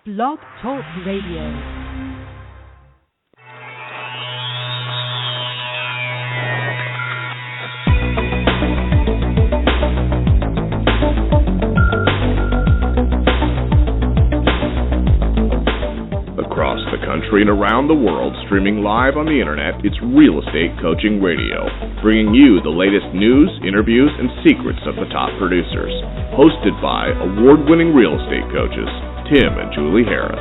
Blog Talk Radio. Across the country and around the world, streaming live on the internet, it's Real Estate Coaching Radio, bringing you the latest news, interviews, and secrets of the top producers. Hosted by award-winning real estate coaches, Tim and Julie Harris.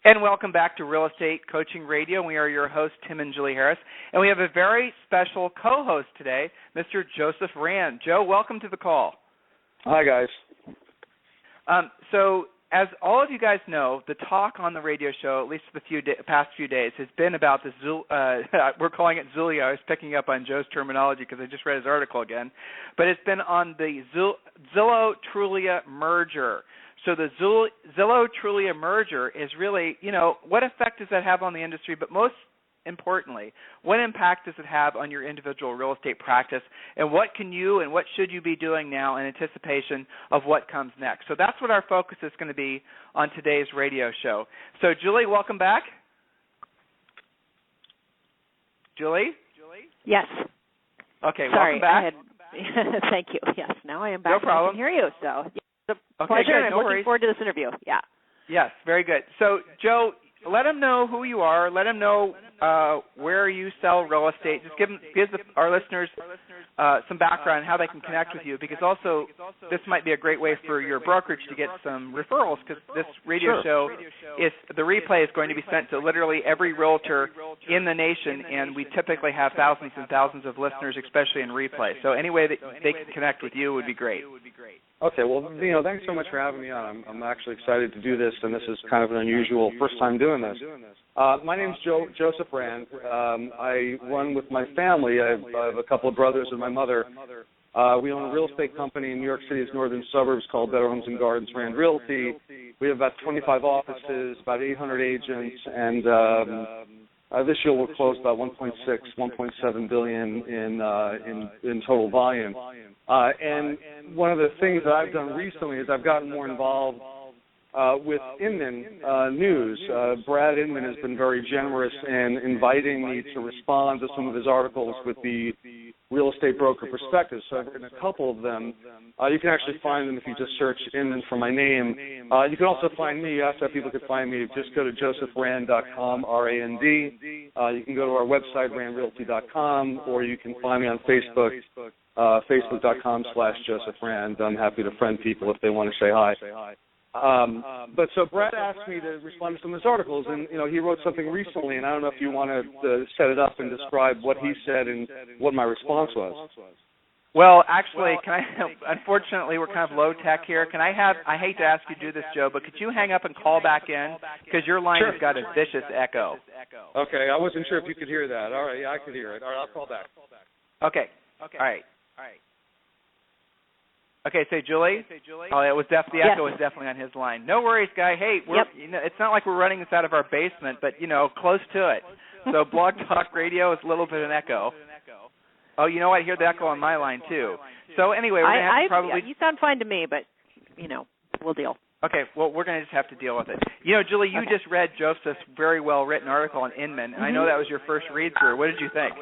And welcome back to Real Estate Coaching Radio. We are your hosts, Tim and Julie Harris. And we have a very special co-host today, Mr. Joseph Rand. Joe, welcome to the call. Hi, guys. So, as all of you guys know, the talk on the radio show, at least the past few days, has been about the we're calling it Zillow. I was picking up on Joe's terminology because I just read his article again. But it's been on the Zillow-Trulia merger. So the Zillow-Trulia merger is really, what effect does that have on the industry? But most importantly, what impact does it have on your individual real estate practice, and what can you and what should you be doing now in anticipation of what comes next? So that's what our focus is going to be on today's radio show. So, Julie, welcome back. Julie? Yes. Okay, Sorry, welcome back. Thank you. Yes, now I am back. No problem. I can hear you, so it's a Okay, pleasure, good. and I'm No looking worries. forward to this interview. Yeah. Yes, very good. So, Joe, let them know who you are. Let them know where you sell real estate. Just give our listeners some background on how they can connect with you, because also this might be a great way for your brokerage to get some referrals, because this radio show, the replay is going to be sent to literally every realtor in the nation, and we typically have thousands and thousands of listeners, especially in replay. So any way that they can connect with you would be great. Okay, well, thanks so much for having me on. I'm actually excited to do this, and this is kind of an unusual first time doing this. My name's Joseph Rand. I run with my family. I have a couple of brothers and my mother. We own a real estate company in New York City's northern suburbs called Better Homes and Gardens Rand Realty. We have about 25 offices, about 800 agents, and this year we'll close about 1.7 billion in total volume. And one of the things that I've done recently is I've gotten more involved with Inman News. Brad Inman has been very generous in inviting me to respond to some of his articles with the real estate broker perspective. So I've written a couple of them. You can actually find them if you just search Inman for my name. You can also find me. You asked how people could find me. Just go to josephrand.com, R-A-N-D. You can go to our website, randrealty.com, or you can find me on Facebook, facebook.com/Joseph Rand. I'm happy to friend people if they want to say hi. But so Brad asked me to respond to some of his articles, and he wrote something recently, and I don't know if you want to set it up and describe what he said and what my response was. Well, actually, unfortunately, we're kind of low tech here. I hate to ask you to do this, Joe, but could you hang up and call back in? Because your line has got a vicious echo. Okay, I wasn't sure if you could hear that. All right, yeah, I could hear it. All right, I'll call back. Okay. All right. Okay, say Julie. Oh, it was the echo was definitely on his line. No worries, guy. Hey, it's not like we're running this out of our basement, but close to it. So Blog Talk Radio is a little bit of an echo. Oh, you know what? I hear the echo on my line too. So anyway, we're gonna have to probably. You sound fine to me, but we'll deal. Okay, well, we're going to just have to deal with it. Julie, you just read Joseph's very well written article on Inman, and I know that was your first read through. What did you think?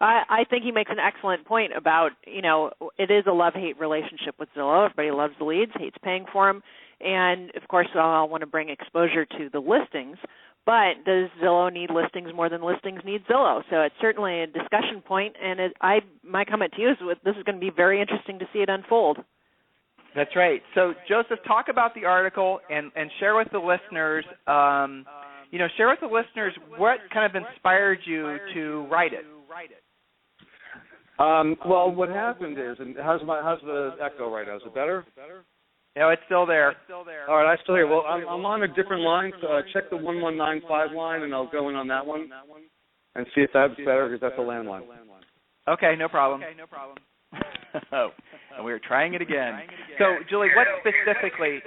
I think he makes an excellent point about, it is a love-hate relationship with Zillow. Everybody loves the leads, hates paying for them. And, of course, I'll want to bring exposure to the listings. But does Zillow need listings more than listings need Zillow? So it's certainly a discussion point. And my comment to you is this is going to be very interesting to see it unfold. That's right. So, Joseph, talk about the article and share with the listeners what kind of inspired you to write it. Well, what happened is, and how's the echo right now? Is it better? No, it's still there. All right, I still hear. Well, I'm on a different line, so check the 1195 line, and I'll go in on that one and see if that's better, because that's a landline. Okay, no problem. Oh, and we were trying it again. So, Julie, what specifically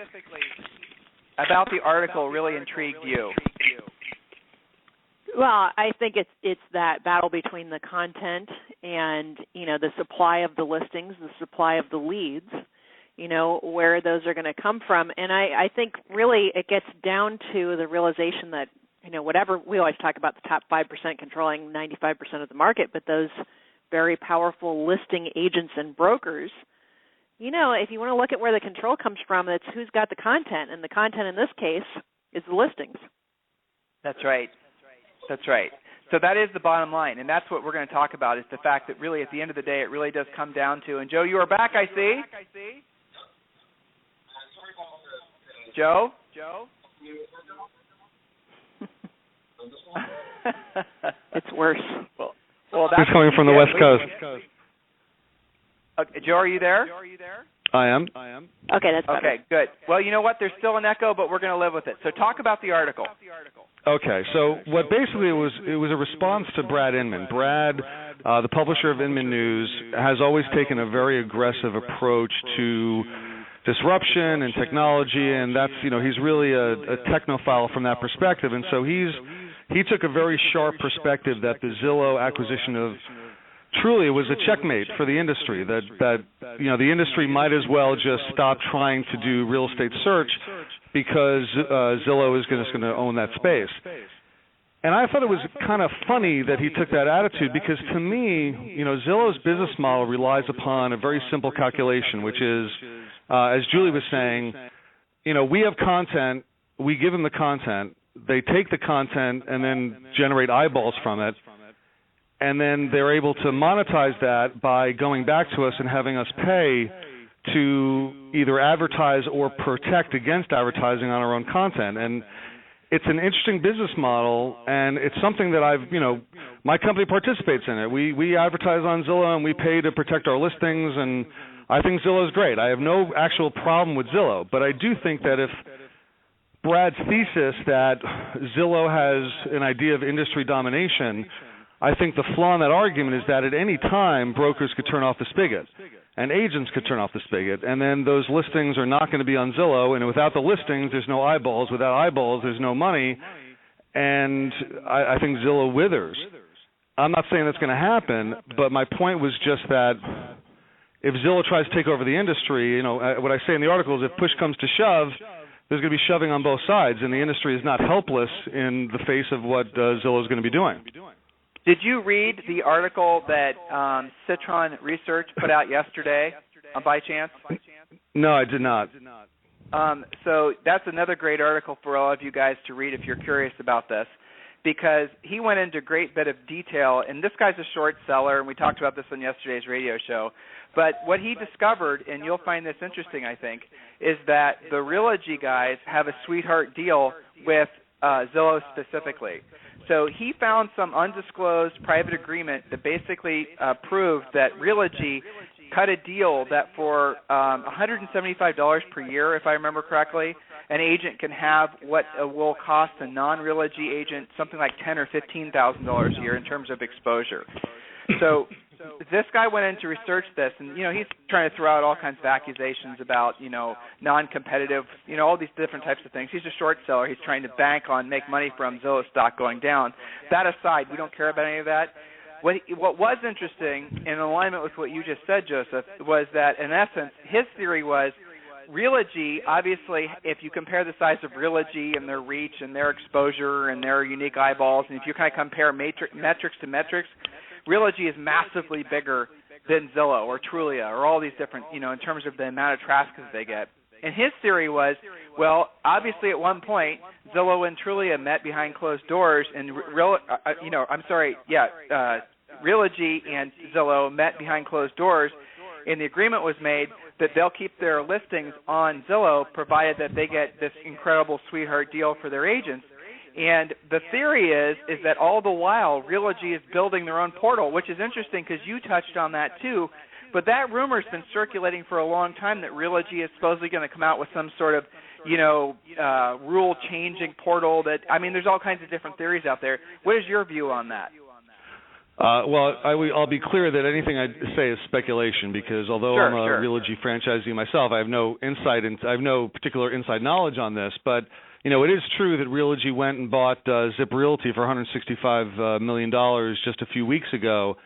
about the article really intrigued you? Well, I think it's that battle between the content and the supply of the listings, the supply of the leads, where those are going to come from. And I think really it gets down to the realization that, whatever, we always talk about the top 5% controlling 95% of the market, but those very powerful listing agents and brokers, if you want to look at where the control comes from, it's who's got the content. And the content in this case is the listings. That's right. So that is the bottom line, and that's what we're going to talk about, is the fact that really at the end of the day it really does come down to, and Joe, you are back, I see. Joe? It's worse. Well, that's it's coming from the West Coast. Okay, Joe, are you there? I am. Okay, that's better. Okay, good. Well, you know what? There's still an echo, but we're going to live with it. So talk about the article. Okay, so what basically it was a response to Brad Inman. Brad, the publisher of Inman News, has always taken a very aggressive approach to disruption and technology, and that's, he's really a technophile from that perspective. And so he took a very sharp perspective that the Zillow acquisition of Trulia was a checkmate for the industry, that the industry might as well just stop trying to do real estate search because Zillow is just going to own that space. And I thought it was kind of funny that he took that attitude, because to me, Zillow's business model relies upon a very simple calculation, which is, as Julie was saying, we have content, we give them the content, they take the content and then generate eyeballs from it, and then they're able to monetize that by going back to us and having us pay to either advertise or protect against advertising on our own content. And it's an interesting business model, and it's something that my company participates in it. We advertise on Zillow, and we pay to protect our listings, and I think Zillow is great. I have no actual problem with Zillow, but I do think that if Brad's thesis that Zillow has an idea of industry domination, I think the flaw in that argument is that at any time brokers could turn off the spigot and agents could turn off the spigot, and then those listings are not going to be on Zillow, and without the listings there's no eyeballs. Without eyeballs there's no money, and I think Zillow withers. I'm not saying that's going to happen, but my point was just that if Zillow tries to take over the industry, what I say in the article is if push comes to shove, there's going to be shoving on both sides, and the industry is not helpless in the face of what Zillow is going to be doing. Did you read the article that Citron Research put out yesterday, by chance? No, I did not. So that's another great article for all of you guys to read if you're curious about this, because he went into a great bit of detail, and this guy's a short seller, and we talked about this on yesterday's radio show. But what he discovered, and you'll find this interesting, I think, is that the Realogy guys have a sweetheart deal with Zillow specifically. So he found some undisclosed private agreement that basically proved that Realogy cut a deal that for $175 per year, if I remember correctly, an agent can have what will cost a non-Realogy agent something like $10,000 or $15,000 a year in terms of exposure. So this guy went in to research this, and he's trying to throw out all kinds of accusations about non-competitive, all these different types of things. He's a short seller. He's trying to bank on make money from Zillow stock going down. That aside, we don't care about any of that. What was interesting, in alignment with what you just said, Joseph, was that in essence his theory was Realogy, obviously, if you compare the size of Realogy and their reach and their exposure and their unique eyeballs, and if you kind of compare metrics to metrics, Realogy is massively bigger than Zillow or Trulia or all these different, in terms of the amount of traffic that they get. And his theory was, well, obviously at one point Zillow and Trulia met behind closed doors, and Realogy and Zillow met behind closed doors, and the agreement was made that they'll keep their listings on Zillow provided that they get this incredible sweetheart deal for their agents. And the theory is that all the while Realogy is building their own portal, which is interesting because you touched on that too. But that rumor's been circulating for a long time that Realogy is supposedly going to come out with some sort of, rule-changing portal. There's all kinds of different theories out there. What is your view on that? I'll be clear that anything I say is speculation, because although I'm a Realogy franchisee myself, I have no particular inside knowledge on this. But it is true that Realogy went and bought Zip Realty for $165 million just a few weeks ago.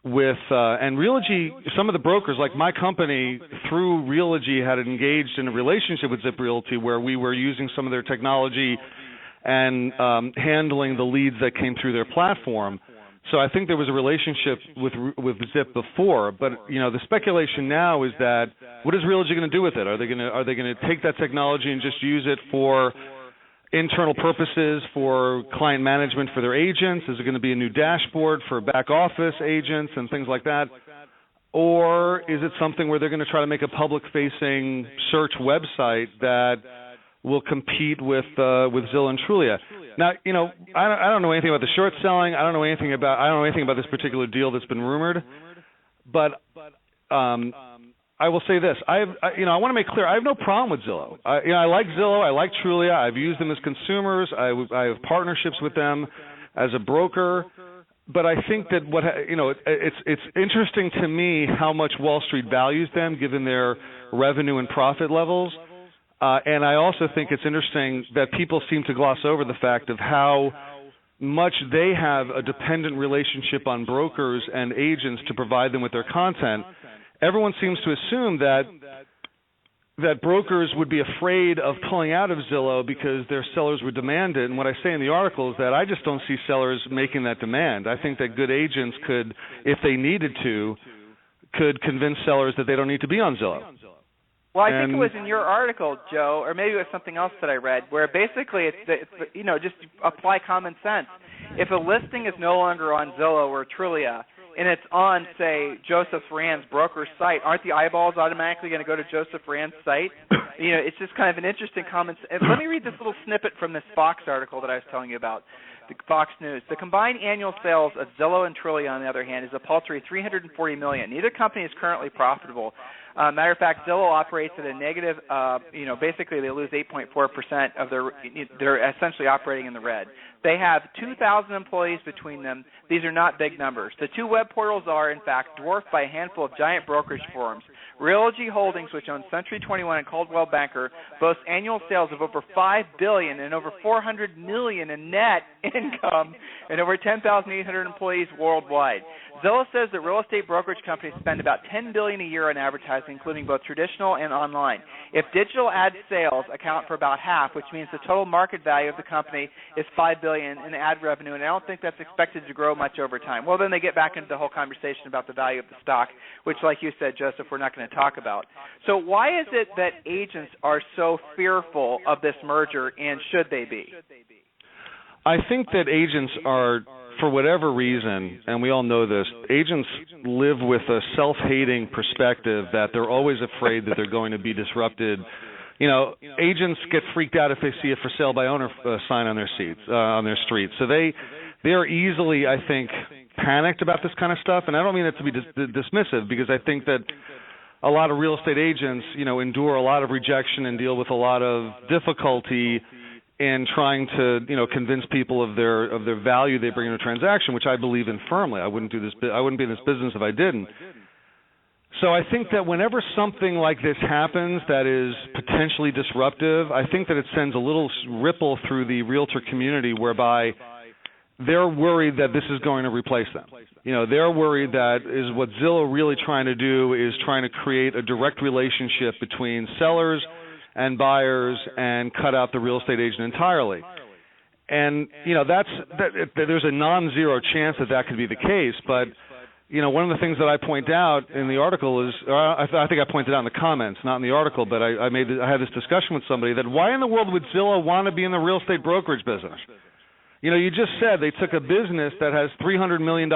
and Realogy, some of the brokers, like my company, through Realogy, had engaged in a relationship with Zip Realty where we were using some of their technology and handling the leads that came through their platform. So I think there was a relationship with Zip before, but the speculation now is that what is Realogy going to do with it? Are they going to take that technology and just use it for internal purposes, for client management for their agents? Is it going to be a new dashboard for back office agents and things like that? Or is it something where they're going to try to make a public-facing search website that will compete with Zillow and Trulia? Now, I don't know anything about the short selling. I don't know anything about this particular deal that's been rumored. But I will say this: I want to make clear I have no problem with Zillow. I like Zillow. I like Trulia. I've used them as consumers. I have partnerships with them as a broker. But I think that it's interesting to me how much Wall Street values them, given their revenue and profit levels. And I also think it's interesting that people seem to gloss over the fact of how much they have a dependent relationship on brokers and agents to provide them with their content. Everyone seems to assume that brokers would be afraid of pulling out of Zillow because their sellers would demand it. And what I say in the article is that I just don't see sellers making that demand. I think that good agents could, if they needed to, could convince sellers that they don't need to be on Zillow. Well, I think it was in your article, Joe, or maybe it was something else that I read, where basically it's just apply common sense. If a listing is no longer on Zillow or Trulia, and it's on, say, Joseph Rand's broker's site, aren't the eyeballs automatically going to go to Joseph Rand's site? It's just kind of an interesting comment. Let me read this little snippet from this Fox article that I was telling you about, the Fox News. The combined annual sales of Zillow and Trulia, on the other hand, is a paltry $340 million. Neither company is currently profitable. Matter of fact, Zillow operates at a negative, basically they lose 8.4% of they're essentially operating in the red. They have 2,000 employees between them. These are not big numbers. The two web portals are, in fact, dwarfed by a handful of giant brokerage firms. Realogy Holdings, which owns Century 21 and Coldwell Banker, boasts annual sales of over $5 billion and over $400 million in net income and over 10,800 employees worldwide. Zillow says that real estate brokerage companies spend about $10 billion a year on advertising, including both traditional and online. If digital ad sales account for about half, which means the total market value of the company is $5 billion in ad revenue, and I don't think that's expected to grow much over time. Well, then they get back into the whole conversation about the value of the stock, which, like you said, Joseph, we're not going to talk about. So why is it that agents are so fearful of this merger, and should they be? I think that agents are, for whatever reason, and we all know this, agents live with a self-hating perspective that they're always afraid that they're going to be disrupted. Agents get freaked out if they see a for sale by owner sign on their streets. So they are easily, I think, panicked about this kind of stuff. And I don't mean that to be dismissive, because I think that a lot of real estate agents, endure a lot of rejection and deal with a lot of difficulty in trying to, convince people of their value they bring in a transaction, which I believe in firmly. I wouldn't be in this business if I didn't. So I think that whenever something like this happens that is potentially disruptive, I think that it sends a little ripple through the realtor community whereby they're worried that this is going to replace them. They're worried that is what Zillow really trying to do is trying to create a direct relationship between sellers and buyers and cut out the real estate agent entirely. And, there's a non-zero chance that could be the case. But, one of the things that I point out in the article is, I think I pointed out in the comments, not in the article, but I had this discussion with somebody that why in the world would Zillow want to be in the real estate brokerage business? You just said they took a business that has $300 million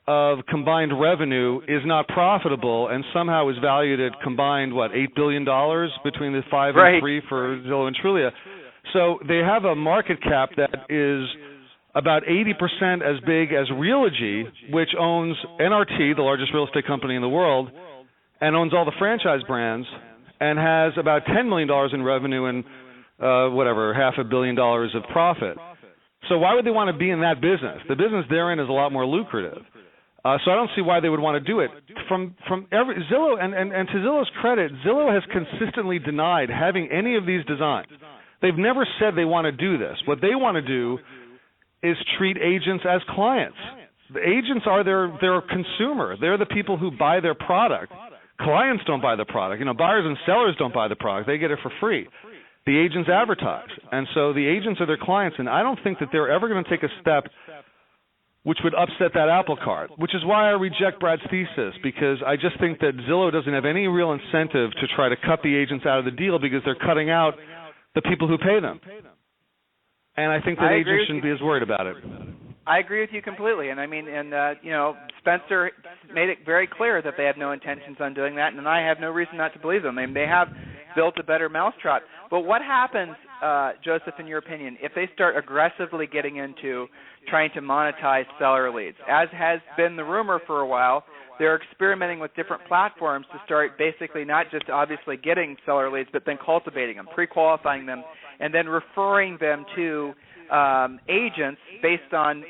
of combined revenue, is not profitable, and somehow is valued at combined, $8 billion between the 5 and 3 for Zillow and Trulia. So they have a market cap that is about 80% as big as Realogy, which owns NRT, the largest real estate company in the world, and owns all the franchise brands, and has about $10 million in revenue and $500 million of profit. So why would they want to be in that business? The business they're in is a lot more lucrative. So I don't see why they would want to do it. From Zillow, and to Zillow's credit, Zillow has consistently denied having any of these designs. They've never said they want to do this. What they want to do is treat agents as clients. The agents are their consumer. They're the people who buy their product. Clients don't buy the product. Buyers and sellers don't buy the product. They get it for free. The agents advertise. And so the agents are their clients, and I don't think that they're ever going to take a step which would upset that apple cart, which is why I reject Brad's thesis, because I just think that Zillow doesn't have any real incentive to try to cut the agents out of the deal because they're cutting out the people who pay them. And I think that agents shouldn't be as worried about it. I agree with you completely, and Spencer made it very clear that they have no intentions on doing that, and I have no reason not to believe them. I mean, they have built a better mousetrap. But what happens, Joseph, in your opinion, if they start aggressively getting into trying to monetize seller leads? As has been the rumor for a while, they're experimenting with different platforms to start basically not just obviously getting seller leads, but then cultivating them, pre-qualifying them, and then referring them to agents based on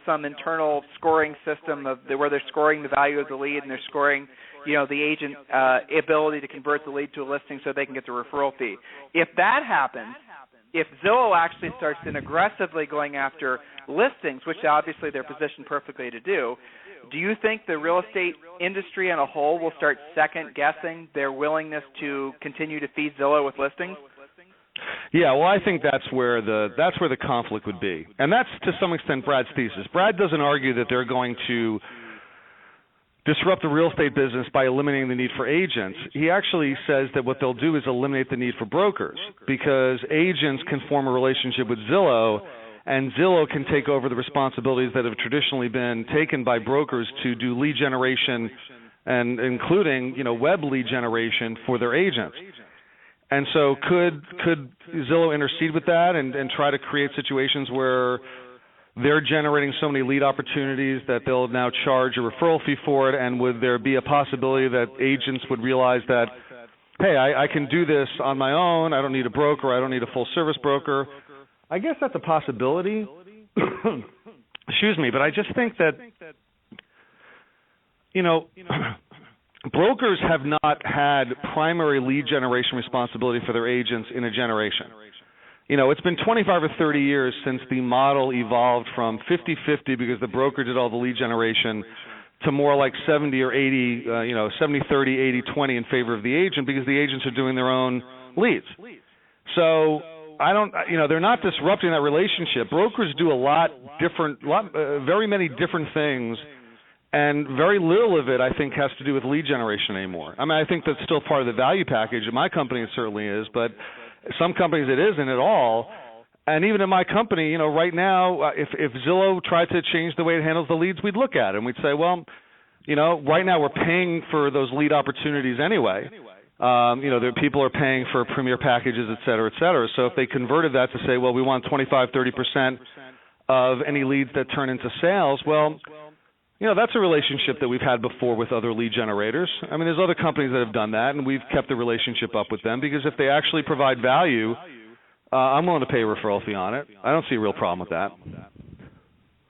some internal scoring system where they're scoring the value of the lead and they're scoring the agent ability to convert the lead to a listing so they can get the referral fee. If that happens, if Zillow actually starts in aggressively going after listings, which obviously they're positioned perfectly to do you think the real estate industry as a whole will start second guessing their willingness to continue to feed Zillow with listings? Yeah, well, I think that's where the conflict would be, and that's to some extent Brad's thesis. Brad doesn't argue that they're going to disrupt the real estate business by eliminating the need for agents. He actually says that what they'll do is eliminate the need for brokers, because agents can form a relationship with Zillow, and Zillow can take over the responsibilities that have traditionally been taken by brokers to do lead generation, and including web lead generation for their agents. And so could Zillow intercede with that and try to create situations where they're generating so many lead opportunities that they'll now charge a referral fee for it? And would there be a possibility that agents would realize that, hey, I can do this on my own. I don't need a broker. I don't need a full-service broker. I guess that's a possibility. Excuse me, but I just think that, brokers have not had primary lead generation responsibility for their agents in a generation. It's been 25 or 30 years since the model evolved from 50-50 because the broker did all the lead generation to more like 70 or 80, 70-30, 80-20 in favor of the agent because the agents are doing their own leads. So they're not disrupting that relationship. Brokers do very many different things. And very little of it, I think, has to do with lead generation anymore. I mean, I think that's still part of the value package. In my company, it certainly is, but some companies it isn't at all. And even in my company, right now, if Zillow tried to change the way it handles the leads, we'd look at it and we'd say, well, right now we're paying for those lead opportunities anyway. People are paying for premier packages, et cetera, et cetera. So if they converted that to say, well, we want 25-30% of any leads that turn into sales, well, that's a relationship that we've had before with other lead generators. I mean, there's other companies that have done that, and we've kept the relationship up with them because if they actually provide value, I'm willing to pay a referral fee on it. I don't see a real problem with that.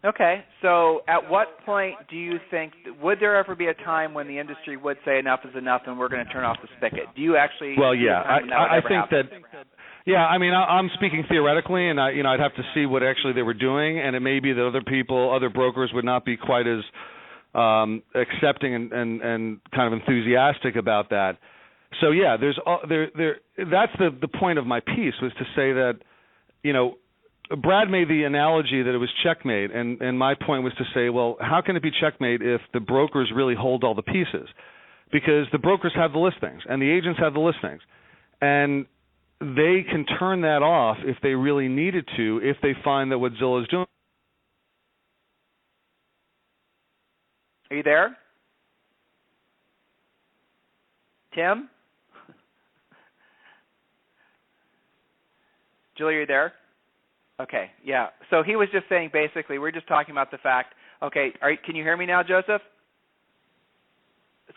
Okay, so at what point do you think, would there ever be a time when the industry would say enough is enough and we're going to turn off the spigot? Do you actually? Well, yeah, I think that. Yeah, I mean, I'm speaking theoretically, and I'd have to see what actually they were doing, and it may be that other brokers would not be quite as accepting and kind of enthusiastic about that. So yeah, that's the point of my piece, was to say that Brad made the analogy that it was checkmate, and my point was to say, well, how can it be checkmate if the brokers really hold all the pieces? Because the brokers have the listings, and the agents have the listings, and they can turn that off if they really needed to, if they find that what Zillow is doing. Are you there? Tim? Julie, are you there? Okay, yeah. So he was just saying basically, we're just talking about the fact, okay, can you hear me now, Joseph?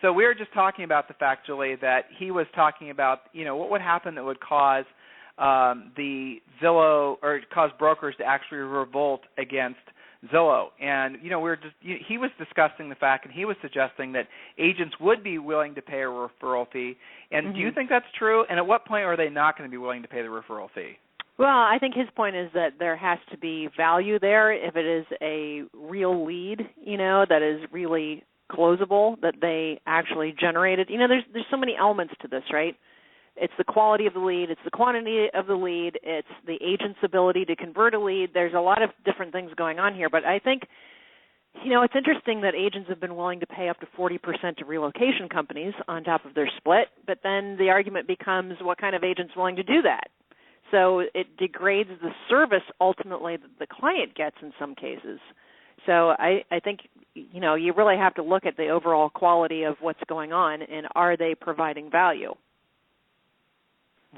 So we were just talking about the fact, Julie, that he was talking about, what would happen that would cause the Zillow or cause brokers to actually revolt against Zillow. And, he was discussing the fact, and he was suggesting that agents would be willing to pay a referral fee. And do you think that's true? And at what point are they not going to be willing to pay the referral fee? Well, I think his point is that there has to be value there if it is a real lead, that is really closable, that they actually generated. There's so many elements to this, right? It's the quality of the lead, it's the quantity of the lead, it's the agent's ability to convert a lead. There's a lot of different things going on here, but I think it's interesting that agents have been willing to pay up to 40% to relocation companies on top of their split, but then the argument becomes what kind of agent's willing to do that? So it degrades the service ultimately that the client gets in some cases. So I think, you really have to look at the overall quality of what's going on and are they providing value.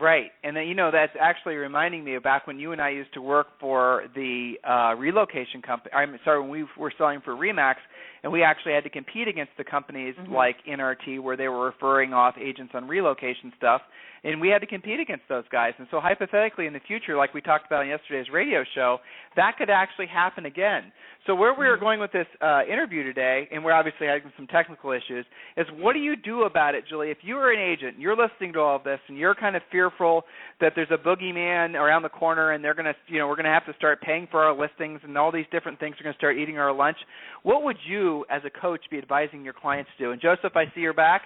Right, and then that's actually reminding me of back when you and I used to work for the relocation company. When we were selling for Remax, and we actually had to compete against the companies like NRT, where they were referring off agents on relocation stuff, and we had to compete against those guys. And so hypothetically, in the future, like we talked about in yesterday's radio show, that could actually happen again. So where we were going with this interview today, and we're obviously having some technical issues, is what do you do about it, Julie? If you are an agent, you're listening to all of this, and you're kind of fearful that there's a boogeyman around the corner, and they're going to, we're going to have to start paying for our listings, and all these different things are going to start eating our lunch. What would you, as a coach, be advising your clients to do? And Joseph, I see you're back.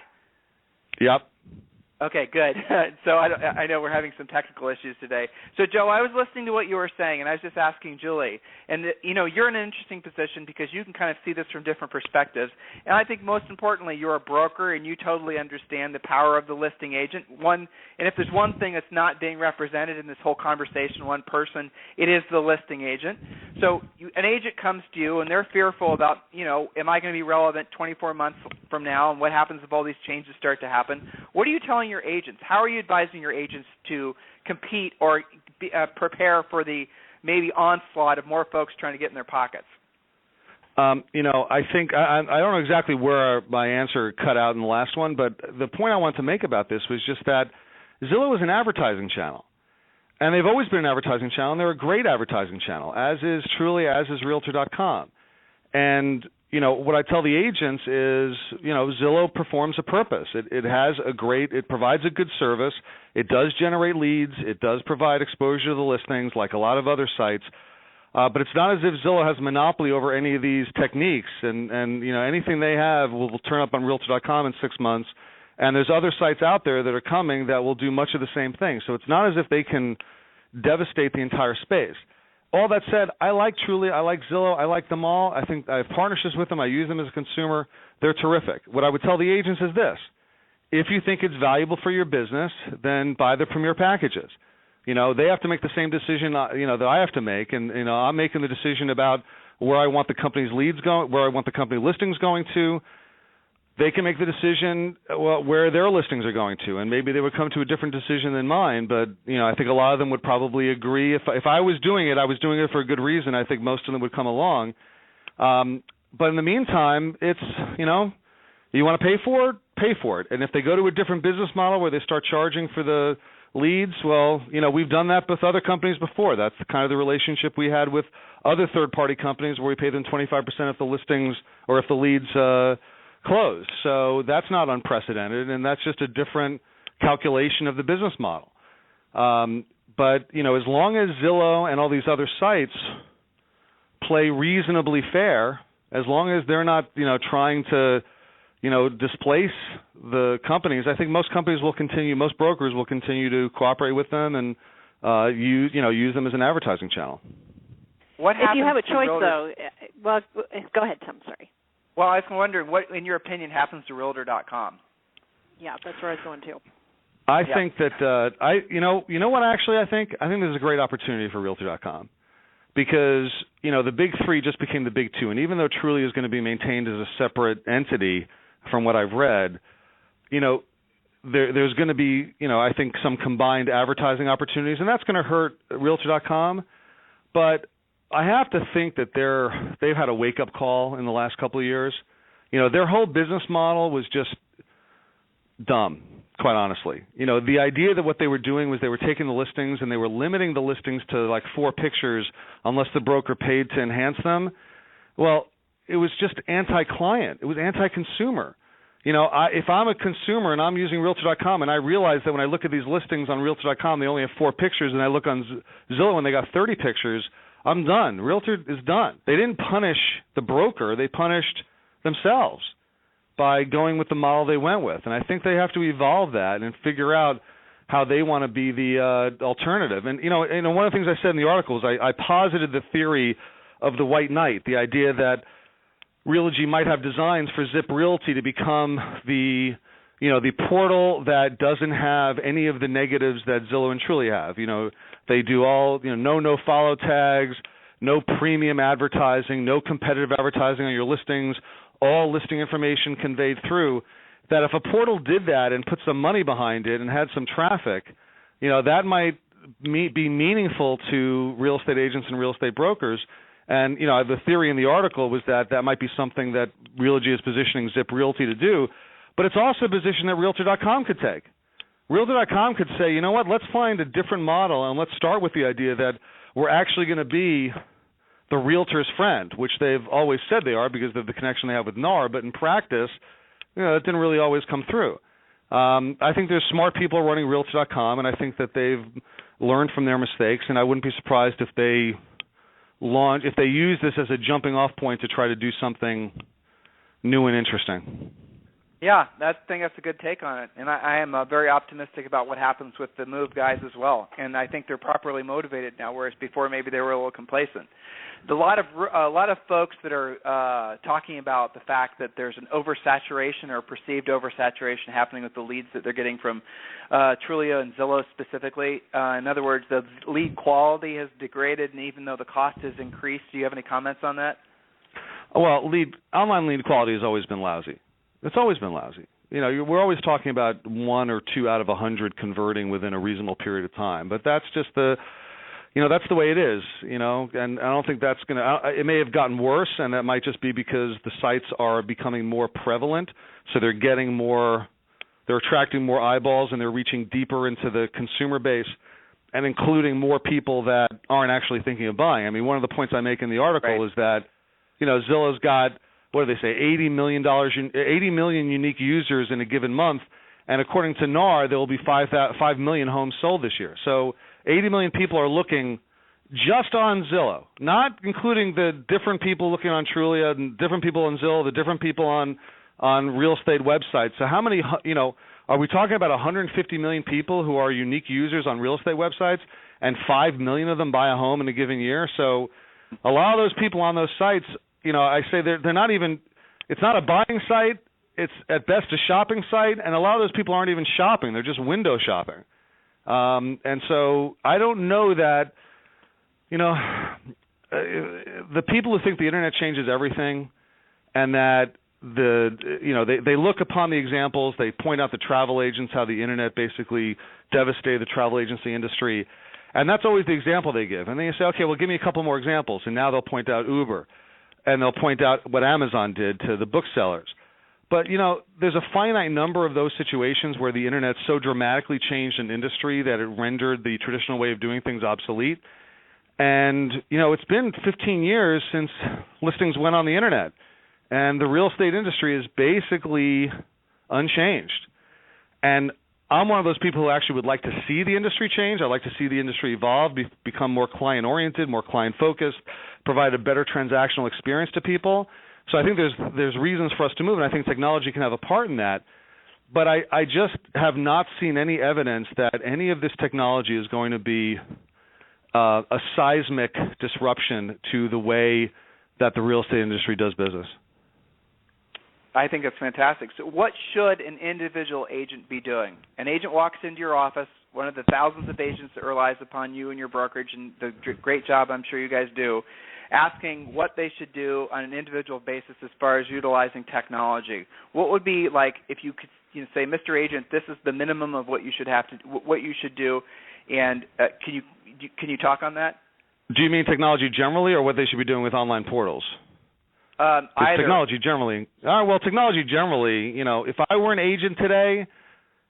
Yep. Okay, good. So I know we're having some technical issues today. So, Joe, I was listening to what you were saying, and I was just asking Julie. And, you're in an interesting position because you can kind of see this from different perspectives. And I think most importantly, you're a broker, and you totally understand the power of the listing agent. And if there's one thing that's not being represented in this whole conversation, one person, it is the listing agent. So an agent comes to you, and they're fearful about, am I going to be relevant 24 months from now, and what happens if all these changes start to happen? What are you telling your agents? How are you advising your agents to compete or prepare for the maybe onslaught of more folks trying to get in their pockets? I think I don't know exactly where my answer cut out in the last one, but the point I want to make about this was just that Zillow is an advertising channel. And they've always been an advertising channel, and they're a great advertising channel, as is Trulia, as is Realtor.com. And what I tell the agents is, Zillow performs a purpose. It provides a good service. It does generate leads. It does provide exposure to the listings like a lot of other sites. But it's not as if Zillow has a monopoly over any of these techniques. And anything they have will turn up on Realtor.com in 6 months. And there's other sites out there that are coming that will do much of the same thing. So it's not as if they can devastate the entire space. All that said, I like Trulia, I like Zillow, I like them all. I think I have partnerships with them. I use them as a consumer. They're terrific. What I would tell the agents is this. If you think it's valuable for your business, then buy the premier packages. They have to make the same decision that I have to make, and I'm making the decision about where I want the company's leads going, where I want the company listings going to. They can make the decision where their listings are going to, and maybe they would come to a different decision than mine. But I think a lot of them would probably agree. If I was doing it, I was doing it for a good reason. I think most of them would come along. But in the meantime, it's you want to pay for it. And if they go to a different business model where they start charging for the leads, well, we've done that with other companies before. That's kind of the relationship we had with other third-party companies where we pay them 25% if the listings or if the leads closed. So that's not unprecedented, and that's just a different calculation of the business model. But, as long as Zillow and all these other sites play reasonably fair, as long as they're not, trying to, displace the companies, I think most brokers will continue to cooperate with them and use them as an advertising channel. What happens if you have a choice, though? Well, go ahead, Tim, sorry. Well, I was wondering what, in your opinion, happens to Realtor.com? Yeah, that's where I was going to. I think that I think this is a great opportunity for Realtor.com because the big three just became the big two, and even though Trulia is going to be maintained as a separate entity, from what I've read, there's going to be I think some combined advertising opportunities, and that's going to hurt Realtor.com, but I have to think that they've had a wake-up call in the last couple of years. Their whole business model was just dumb, quite honestly. The idea that what they were doing was they were taking the listings and they were limiting the listings to like 4 pictures unless the broker paid to enhance them. Well, it was just anti-client. It was anti-consumer. if I'm a consumer and I'm using Realtor.com and I realize that when I look at these listings on Realtor.com, they only have 4 pictures, and I look on Zillow and they got 30 pictures, I'm done. Realtor is done. They didn't punish the broker. They punished themselves by going with the model they went with. And I think they have to evolve that and figure out how they want to be the alternative. And, one of the things I said in the article is I posited the theory of the white knight, the idea that Realogy might have designs for Zip Realty to become the portal that doesn't have any of the negatives that Zillow and Trulia have. They do all, no follow tags, no premium advertising, no competitive advertising on your listings, all listing information conveyed through. That if a portal did that and put some money behind it and had some traffic, that might be meaningful to real estate agents and real estate brokers. And, the theory in the article was that might be something that Realogy is positioning Zip Realty to do. But it's also a position that Realtor.com could take. Realtor.com could say, let's find a different model, and let's start with the idea that we're actually going to be the realtor's friend, which they've always said they are because of the connection they have with NAR. But in practice, that didn't really always come through. I think there's smart people running Realtor.com, and I think that they've learned from their mistakes, and I wouldn't be surprised if they use this as a jumping-off point to try to do something new and interesting. Yeah, I think that's a good take on it, and I am very optimistic about what happens with the Move guys as well, and I think they're properly motivated now, whereas before maybe they were a little complacent. A lot of folks that are talking about the fact that there's an oversaturation or perceived oversaturation happening with the leads that they're getting from Trulia and Zillow specifically. In other words, the lead quality has degraded, and even though the cost has increased. Do you have any comments on that? Well, online lead quality has always been lousy. It's always been lousy. We're always talking about 1 or 2 out of 100 converting within a reasonable period of time, but that's just that's the way it is, and I don't think that's going to – it may have gotten worse, and that might just be because the sites are becoming more prevalent, so they're getting more – they're attracting more eyeballs, and they're reaching deeper into the consumer base and including more people that aren't actually thinking of buying. I mean, one of the points I make in the article is that, Zillow's got – what do they say, $80 million unique users in a given month, and according to NAR, there will be 5 million homes sold this year. So 80 million people are looking just on Zillow, not including the different people looking on Trulia and different people on Zillow, the different people on real estate websites. So how many, are we talking about 150 million people who are unique users on real estate websites, and 5 million of them buy a home in a given year? So a lot of those people on those sites, I say they're not even – it's not a buying site. It's at best a shopping site, and a lot of those people aren't even shopping. They're just window shopping. And so I don't know that – the people who think the Internet changes everything and that they look upon the examples. They point out the travel agents, how the Internet basically devastated the travel agency industry. And that's always the example they give. And then you say, okay, well, give me a couple more examples. And now they'll point out Uber. And they'll point out what Amazon did to the booksellers. But, there's a finite number of those situations where the Internet so dramatically changed an industry that it rendered the traditional way of doing things obsolete. And, it's been 15 years since listings went on the Internet. And the real estate industry is basically unchanged. And I'm one of those people who actually would like to see the industry change. I'd like to see the industry evolve, become more client-oriented, more client-focused, provide a better transactional experience to people. So I think there's reasons for us to move, and I think technology can have a part in that. But I just have not seen any evidence that any of this technology is going to be a seismic disruption to the way that the real estate industry does business. I think that's fantastic. So what should an individual agent be doing? An agent walks into your office, one of the thousands of agents that relies upon you and your brokerage and the great job I'm sure you guys do, asking what they should do on an individual basis as far as utilizing technology. What would be like if you could say, Mr. Agent, this is the minimum of what you should do, and can you talk on that? Do you mean technology generally, or what they should be doing with online portals? Either. Technology generally. Technology generally, if I were an agent today,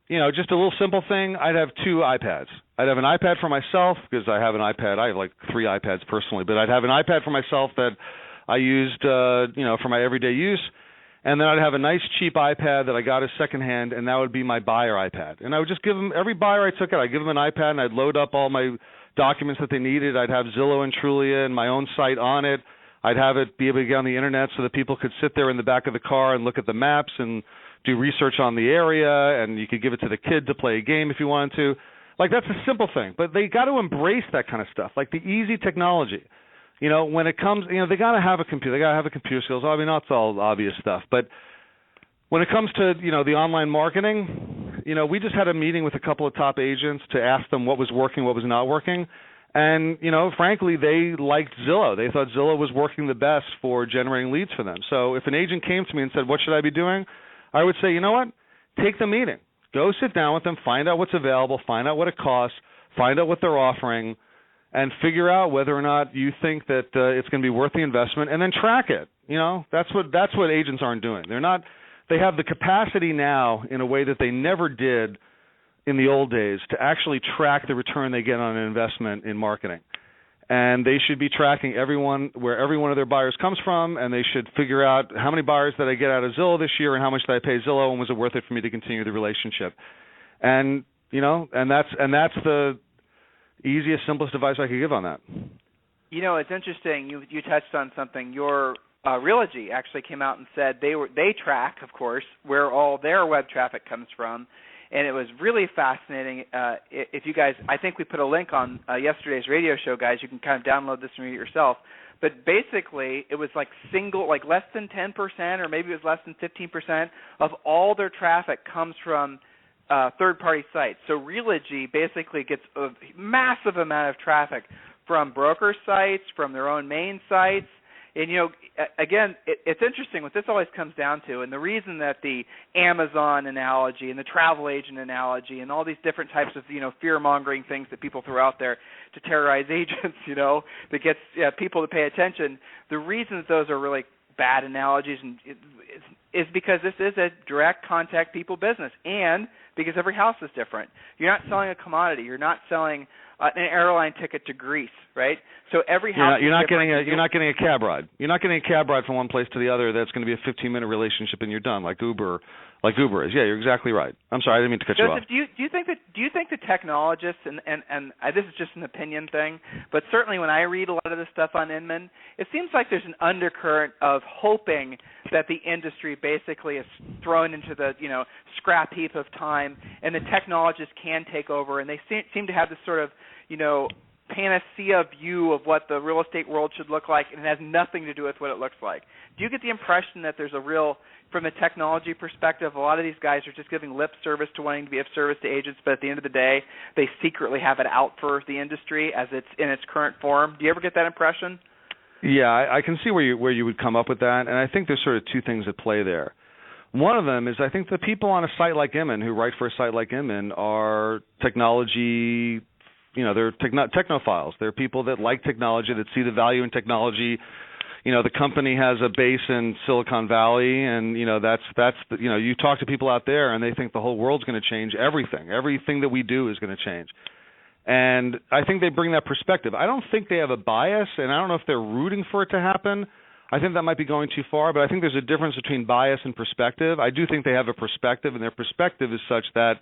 just a little simple thing, I'd have 2 iPads. I'd have an iPad for myself because I have an iPad. I have like 3 iPads personally, but I'd have an iPad for myself that I used, for my everyday use. and then I'd have a nice cheap iPad that I got as secondhand, and that would be my buyer iPad. And I would just give them, every buyer I took it, I'd give them an iPad, and I'd load up all my documents that they needed. I'd have Zillow and Trulia and my own site on it. I'd have it be able to get on the internet so that people could sit there in the back of the car and look at the maps and do research on the area, and you could give it to the kid to play a game if you wanted to. Like, that's a simple thing, but they got to embrace that kind of stuff, like the easy technology. You know, when it comes, you know, they got to have a computer. They got to have a computer skills. I mean, that's all obvious stuff, but when it comes to, you know, the online marketing, you know, we just had a meeting with a couple of top agents to ask them what was working, what was not working. And, you know, frankly, they liked Zillow. They thought Zillow was working the best for generating leads for them. So if an agent came to me and said, what should I be doing? I would say, you know what? Take the meeting. Go sit down with them, find out what's available, find out what it costs, find out what they're offering, and figure out whether or not you think that it's going to be worth the investment, and then track it. You know, that's what agents aren't doing. They're not. They have the capacity now in a way that they never did in the old days to actually track the return they get on an investment in marketing. And they should be tracking where every one of their buyers comes from, and they should figure out how many buyers did I get out of Zillow this year and how much did I pay Zillow, and was it worth it for me to continue the relationship. And, you know, and that's the easiest, simplest advice I could give on that. You know, it's interesting. You touched on something. Your Realogy actually came out and said they track, of course, where all their web traffic comes from. And it was really fascinating. If you guys, I think we put a link on yesterday's radio show, guys. You can kind of download this and read it yourself. But basically, it was like less than 10%, or maybe it was less than 15% of all their traffic comes from third-party sites. So Realogy basically gets a massive amount of traffic from broker sites, from their own main sites. And, you know, again, it's interesting what this always comes down to, and the reason that the Amazon analogy and the travel agent analogy and all these different types of, you know, fear-mongering things that people throw out there to terrorize agents, you know, that gets people to pay attention, the reason that those are really bad analogies is because this is a direct contact people business, and because every house is different. You're not selling a commodity. You're not selling an airline ticket to Greece, right? So every house you're not getting a cab ride. You're not getting a cab ride from one place to the other. That's going to be a 15-minute relationship and you're done, like Uber is. Yeah, you're exactly right. I'm sorry, I didn't mean to cut you off. Do you think the technologists and this is just an opinion thing, but certainly when I read a lot of this stuff on Inman, it seems like there's an undercurrent of hoping that the industry basically is thrown into the, you know, scrap heap of time, and the technologists can take over, and they seem to have this sort of, you know, panacea view of what the real estate world should look like, and it has nothing to do with what it looks like. Do you get the impression that there's a real, from a technology perspective, a lot of these guys are just giving lip service to wanting to be of service to agents, but at the end of the day, they secretly have it out for the industry as it's in its current form? Do you ever get that impression? Yeah, I can see where you would come up with that, and I think there's sort of two things at play there. One of them is I think the people on a site like Inman who write for a site like Inman are technology, you know, they're technophiles. They're people that like technology, that see the value in technology. You know, the company has a base in Silicon Valley, and, you know, that's you know, you talk to people out there and they think the whole world's going to change. Everything that we do is going to change. And I think they bring that perspective. I don't think they have a bias, and I don't know if they're rooting for it to happen. I think that might be going too far, but I think there's a difference between bias and perspective. I do think they have a perspective, and their perspective is such that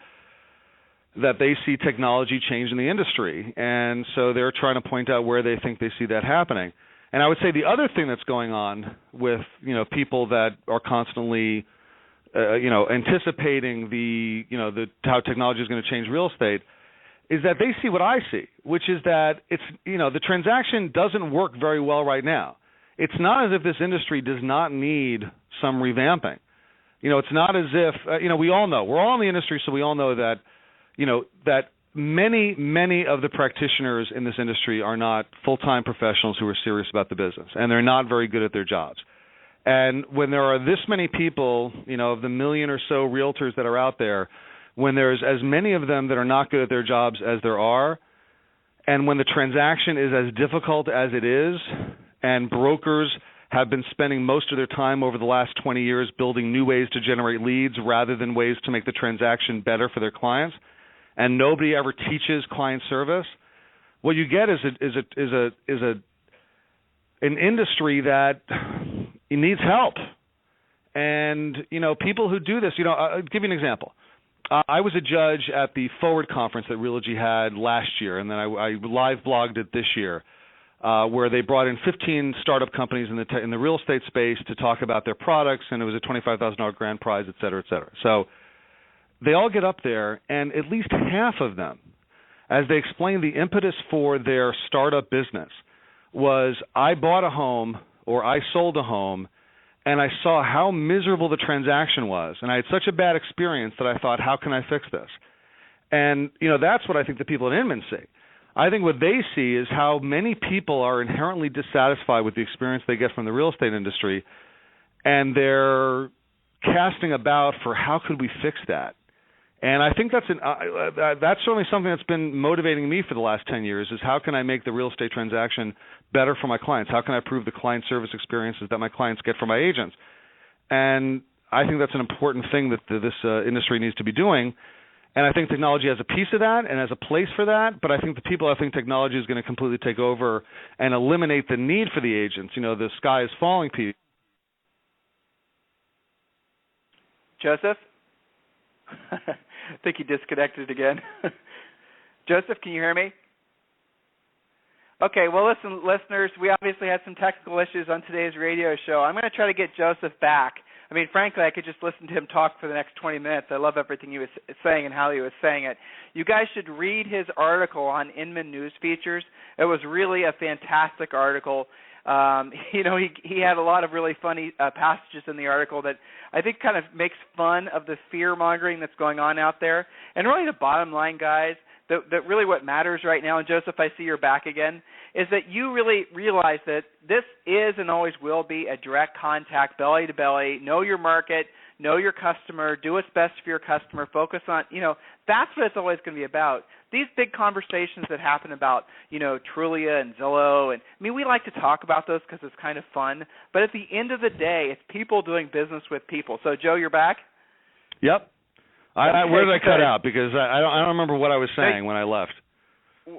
they see technology change in the industry, and so they're trying to point out where they think they see that happening. And I would say the other thing that's going on with, you know, people that are constantly, you know, anticipating how technology is going to change real estate is that they see what I see, which is that it's, you know, the transaction doesn't work very well right now. It's not as if this industry does not need some revamping. You know, it's not as if, you know, we all know, we're all in the industry, so we all know that, you know, that many of the practitioners in this industry are not full-time professionals who are serious about the business, and they're not very good at their jobs. And when there are this many people, you know, of the million or so realtors that are out there, when there's as many of them that are not good at their jobs as there are, and when the transaction is as difficult as it is, and brokers have been spending most of their time over the last 20 years building new ways to generate leads rather than ways to make the transaction better for their clients, and nobody ever teaches client service, what you get is an industry that needs help. And, people who do this, I'll give you an example. I was a judge at the Forward conference that Realogy had last year, and then I live blogged it this year, where they brought in 15 startup companies in the real estate space to talk about their products, and it was a $25,000 grand prize, et cetera, et cetera. So they all get up there, and at least half of them, as they explain the impetus for their startup business, was I bought a home or I sold a home, and I saw how miserable the transaction was, and I had such a bad experience that I thought, how can I fix this? And, that's what I think the people at Inman see. I think what they see is how many people are inherently dissatisfied with the experience they get from the real estate industry, and they're casting about for how could we fix that. And I think that's certainly something that's been motivating me for the last 10 years is how can I make the real estate transaction better for my clients? How can I improve the client service experiences that my clients get from my agents? And I think that's an important thing that this industry needs to be doing. And I think technology has a piece of that and has a place for that, but I think technology is going to completely take over and eliminate the need for the agents. The sky is falling piece. Joseph? I think he disconnected again. Joseph, can you hear me? Okay, well, listen, listeners, we obviously had some technical issues on today's radio show. I'm going to try to get Joseph back. I mean, frankly, I could just listen to him talk for the next 20 minutes. I love everything he was saying and how he was saying it. You guys should read his article on Inman News Features. It was really a fantastic article. He had a lot of really funny passages in the article that I think kind of makes fun of the fear-mongering that's going on out there. And really the bottom line, guys, that really what matters right now, and Joseph, I see you're back again, is that you really realize that this is and always will be a direct contact, belly-to-belly, know your market, know your customer, do what's best for your customer, focus on, that's what it's always going to be about. These big conversations that happen about, Trulia and Zillow, and I mean, we like to talk about those because it's kind of fun, but at the end of the day, it's people doing business with people. So, Joe, you're back? Yep. Where did I cut out? Because I don't remember what I was saying when I left.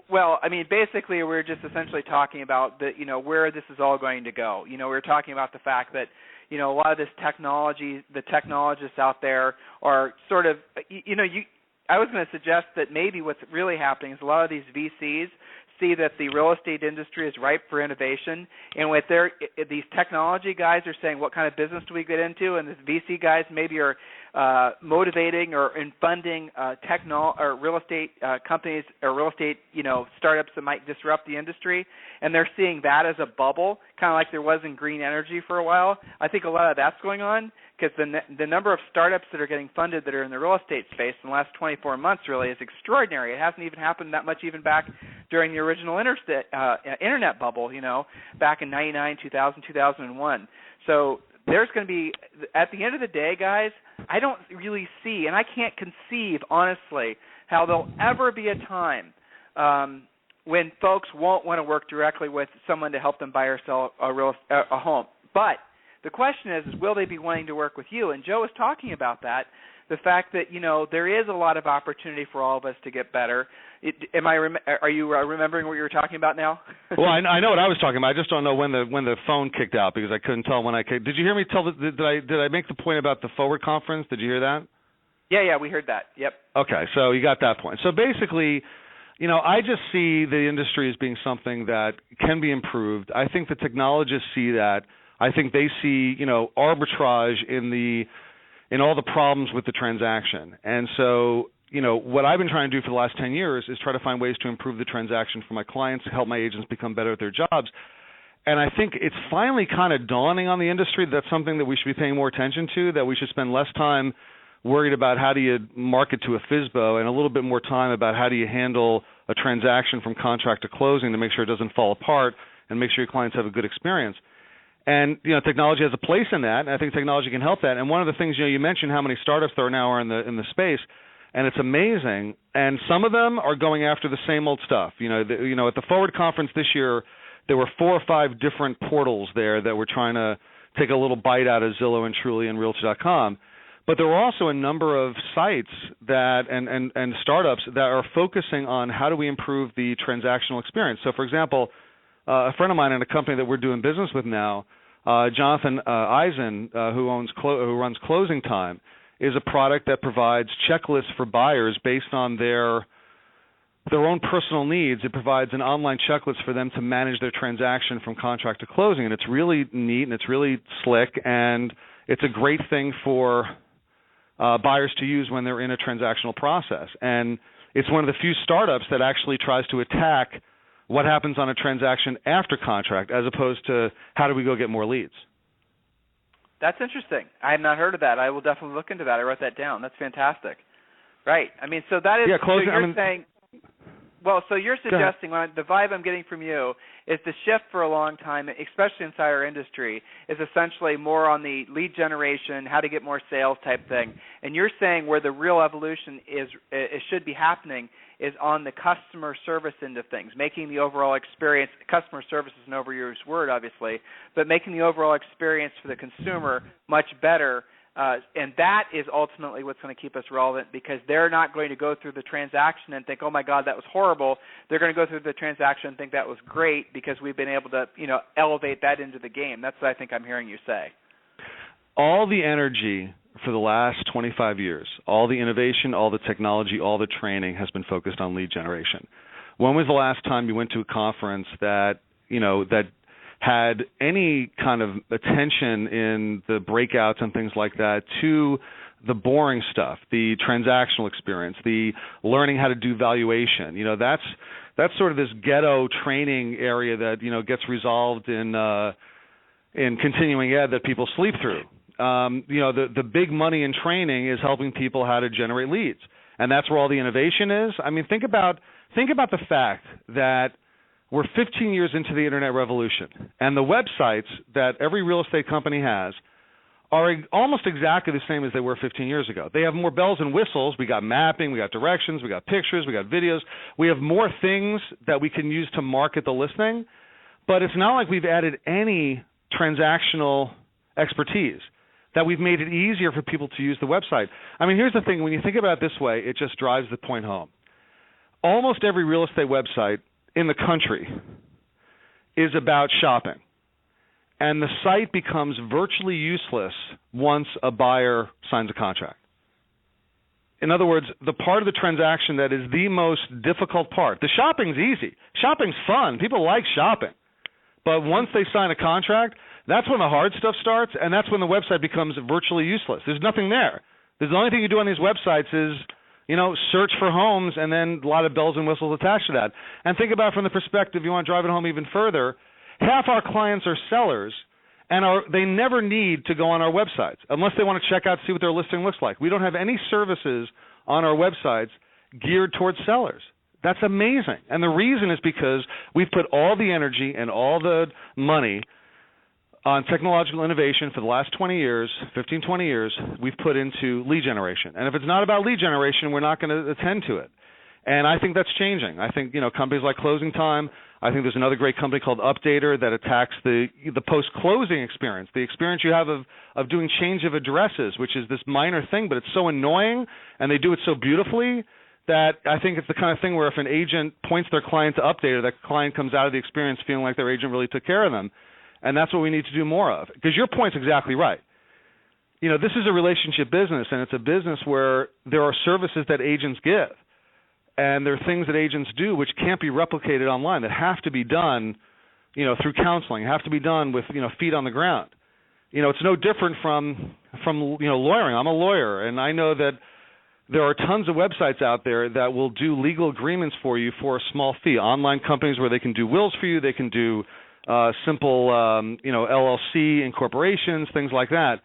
Well, I mean, basically, we're just essentially talking about where this is all going to go. We're talking about the fact that, a lot of this technology, the technologists out there are sort of, I was going to suggest that maybe what's really happening is a lot of these VCs see that the real estate industry is ripe for innovation, and with these technology guys are saying, what kind of business do we get into? And the VC guys maybe are motivating or funding or real estate companies or real estate startups that might disrupt the industry, and they're seeing that as a bubble, kind of like there was in green energy for a while. I think a lot of that's going on because the number of startups that are getting funded that are in the real estate space in the last 24 months really is extraordinary. It hasn't even happened that much even back during the original internet bubble, back in 99, 2000, 2001. So there's going to be, at the end of the day, guys, I don't really see, and I can't conceive, honestly, how there'll ever be a time when folks won't want to work directly with someone to help them buy or sell a home. But the question is, will they be wanting to work with you? And Joe was talking about that, the fact that, there is a lot of opportunity for all of us to get better. Are you remembering what you were talking about now? Well, I know what I was talking about. I just don't know when the phone kicked out because I couldn't tell when I kicked. Did you hear me did I make the point about the Forward conference? Did you hear that? Yeah, we heard that. Yep. Okay, so you got that point. So basically, I just see the industry as being something that can be improved. I think the technologists see that. I think they see, arbitrage in all the problems with the transaction. And so, what I've been trying to do for the last 10 years is try to find ways to improve the transaction for my clients, help my agents become better at their jobs. And I think it's finally kind of dawning on the industry that that's something that we should be paying more attention to, that we should spend less time worried about how do you market to a FSBO and a little bit more time about how do you handle a transaction from contract to closing to make sure it doesn't fall apart and make sure your clients have a good experience. And, technology has a place in that, and I think technology can help that. And one of the things, you mentioned how many startups there now are in the space, and it's amazing. And some of them are going after the same old stuff. At the Forward conference this year, there were 4 or 5 different portals there that were trying to take a little bite out of Zillow and Trulia and Realtor.com. But there were also a number of sites that and startups that are focusing on how do we improve the transactional experience. So, for example, a friend of mine in a company that we're doing business with now, Jonathan Eisen, who runs Closing Time, is a product that provides checklists for buyers based on their own personal needs. It provides an online checklist for them to manage their transaction from contract to closing, and it's really neat and it's really slick, and it's a great thing for buyers to use when they're in a transactional process. And it's one of the few startups that actually tries to attack what happens on a transaction after contract as opposed to how do we go get more leads. That's interesting. I have not heard of that. I will definitely look into that. I wrote that down. That's fantastic. Right. I mean, so that is closing, so you're saying – well, so you're suggesting, the vibe I'm getting from you is the shift for a long time, especially inside our industry, is essentially more on the lead generation, how to get more sales type thing. And you're saying where the real evolution it should be happening is on the customer service end of things, making the overall experience – customer service is an overused word, obviously, but making the overall experience for the consumer much better. And that is ultimately what's going to keep us relevant, because they're not going to go through the transaction and think, oh, my God, that was horrible. They're going to go through the transaction and think that was great because we've been able to, elevate that into the game. That's what I think I'm hearing you say. All the energy for the last 25 years, all the innovation, all the technology, all the training has been focused on lead generation. When was the last time you went to a conference that had any kind of attention in the breakouts and things like that to the boring stuff, the transactional experience, the learning how to do valuation? That's sort of this ghetto training area that gets resolved in continuing ed that people sleep through. The big money in training is helping people how to generate leads, and that's where all the innovation is. I mean, think about the fact that we're 15 years into the Internet revolution, and the websites that every real estate company has are almost exactly the same as they were 15 years ago. They have more bells and whistles. We got mapping, we got directions, we got pictures, we got videos. We have more things that we can use to market the listing, but it's not like we've added any transactional expertise, that we've made it easier for people to use the website. I mean, here's the thing. When you think about it this way, it just drives the point home. Almost every real estate website in the country is about shopping, and the site becomes virtually useless once a buyer signs a contract. In other words, the part of the transaction that is the most difficult part, the shopping's easy. Shopping's fun. People like shopping. But once they sign a contract, that's when the hard stuff starts, and that's when the website becomes virtually useless. There's nothing there. The only thing you do on these websites is search for homes, and then a lot of bells and whistles attached to that. And think about it from the perspective, you want to drive it home even further, half our clients are sellers, and they never need to go on our websites unless they want to check out, see what their listing looks like. We don't have any services on our websites geared towards sellers. That's amazing. And the reason is because we've put all the energy and all the money on technological innovation for the last 20 years, 15, 20 years, we've put into lead generation. And if it's not about lead generation, we're not going to attend to it. And I think that's changing. I think, companies like Closing Time, I think there's another great company called Updater that attacks the post-closing experience, the experience you have of doing change of addresses, which is this minor thing, but it's so annoying, and they do it so beautifully that I think it's the kind of thing where if an agent points their client to Updater, that client comes out of the experience feeling like their agent really took care of them. And that's what we need to do more of. Because your point's exactly right. This is a relationship business, and it's a business where there are services that agents give. And there are things that agents do which can't be replicated online, that have to be done, through counseling, have to be done with, feet on the ground. It's no different from lawyering. I'm a lawyer, and I know that there are tons of websites out there that will do legal agreements for you for a small fee. Online companies where they can do wills for you, they can do simple, LLC incorporations, things like that.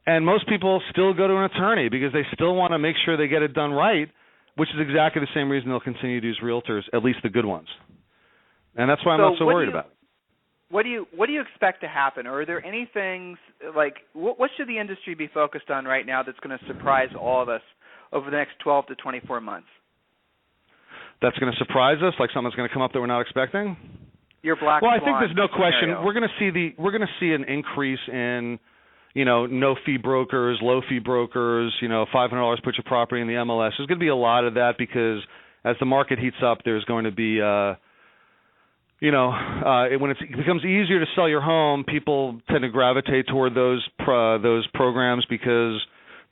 And most people still go to an attorney because they still want to make sure they get it done right, which is exactly the same reason they'll continue to use realtors, at least the good ones. And that's why I'm not so worried about it. What do you expect to happen? Or are there any things like what should the industry be focused on right now that's going to surprise all of us over the next 12 to 24 months? That's going to surprise us, like something's going to come up that we're not expecting? Your black Well, swan I think there's no question. scenario. We're going to see an increase in, no fee brokers, low fee brokers. $500 put your property in the MLS. There's going to be a lot of that because as the market heats up, there's going to be when it becomes easier to sell your home, people tend to gravitate toward those programs because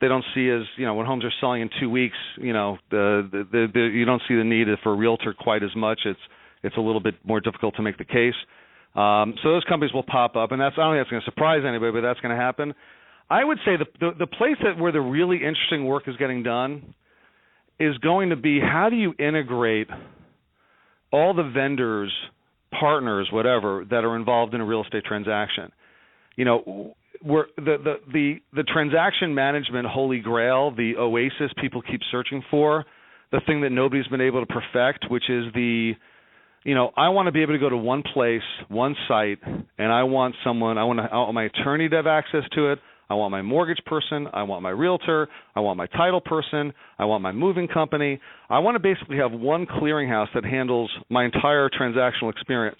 they don't see as, when homes are selling in 2 weeks, you don't see the need for a realtor quite as much. It's a little bit more difficult to make the case. So those companies will pop up, and I don't think that's going to surprise anybody, but that's going to happen. I would say the place where the really interesting work is getting done is going to be, how do you integrate all the vendors, partners, whatever, that are involved in a real estate transaction? Where the transaction management holy grail, the oasis people keep searching for, the thing that nobody's been able to perfect, which is I want to be able to go to one place, one site, and I want my attorney to have access to it. I want my mortgage person. I want my realtor. I want my title person. I want my moving company. I want to basically have one clearinghouse that handles my entire transactional experience.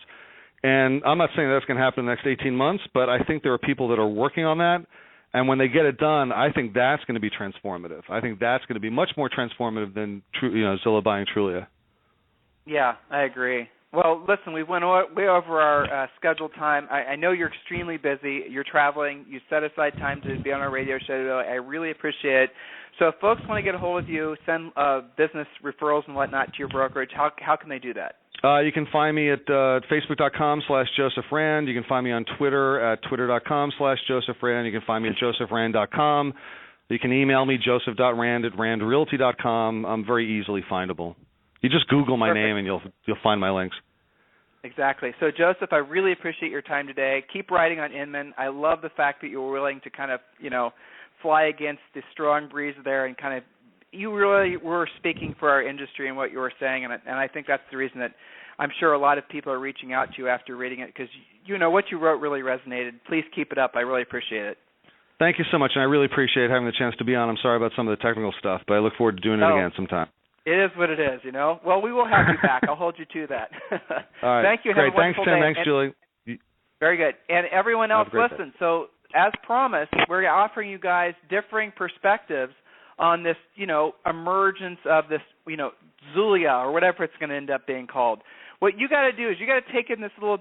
And I'm not saying that's going to happen in the next 18 months, but I think there are people that are working on that. And when they get it done, I think that's going to be transformative. I think that's going to be much more transformative than Zillow buying Trulia. Yeah, I agree. Well, listen, we went way over our scheduled time. I know you're extremely busy. You're traveling. You set aside time to be on our radio show. I really appreciate it. So if folks want to get a hold of you, send business referrals and whatnot to your brokerage, how can they do that? You can find me at Facebook.com/Joseph Rand. You can find me on Twitter at Twitter.com/Joseph Rand. You can find me at JosephRand.com. You can email me, Joseph.Rand@RandRealty.com. I'm very easily findable. You just Google my name and you'll find my links. Exactly. So, Joseph, I really appreciate your time today. Keep writing on Inman. I love the fact that you were willing to kind of, fly against the strong breeze there and kind of, you really were speaking for our industry and what you were saying, and I think that's the reason that I'm sure a lot of people are reaching out to you after reading it, because what you wrote really resonated. Please keep it up. I really appreciate it. Thank you so much, and I really appreciate having the chance to be on. I'm sorry about some of the technical stuff, but I look forward to doing it again sometime. It is what it is, Well, we will have you back. I'll hold you to that. All right. Thank you. Great. Have a wonderful Thanks, Tim. day. Thanks, Julie. Very good. And everyone else, listen. Day. So, as promised, we're offering you guys differing perspectives on this, emergence of this, Zulia or whatever it's going to end up being called. What you got to do is you got to take in these little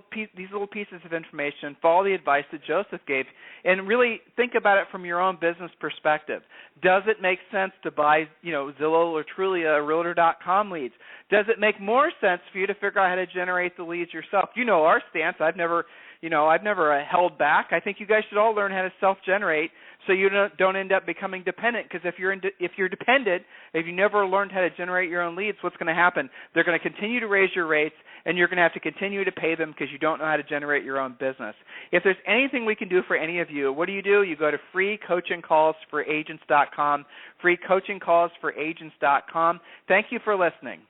pieces of information, follow the advice that Joseph gave, and really think about it from your own business perspective. Does it make sense to buy, Zillow or Trulia or Realtor.com leads? Does it make more sense for you to figure out how to generate the leads yourself? Our stance. I've never held back. I think you guys should all learn how to self-generate so you don't end up becoming dependent. Because if you're dependent, if you never learned how to generate your own leads, what's going to happen? They're going to continue to raise your rates, and you're going to have to continue to pay them because you don't know how to generate your own business. If there's anything we can do for any of you, what do? You go to freecoachingcallsforagents.com, freecoachingcallsforagents.com. Thank you for listening.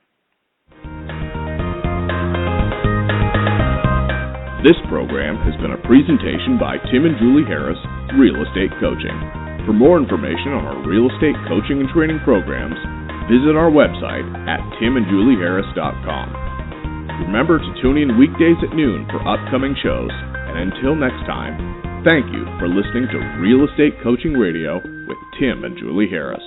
This program has been a presentation by Tim and Julie Harris, Real Estate Coaching. For more information on our real estate coaching and training programs, visit our website at timandjulieharris.com. Remember to tune in weekdays at noon for upcoming shows, and until next time, thank you for listening to Real Estate Coaching Radio with Tim and Julie Harris.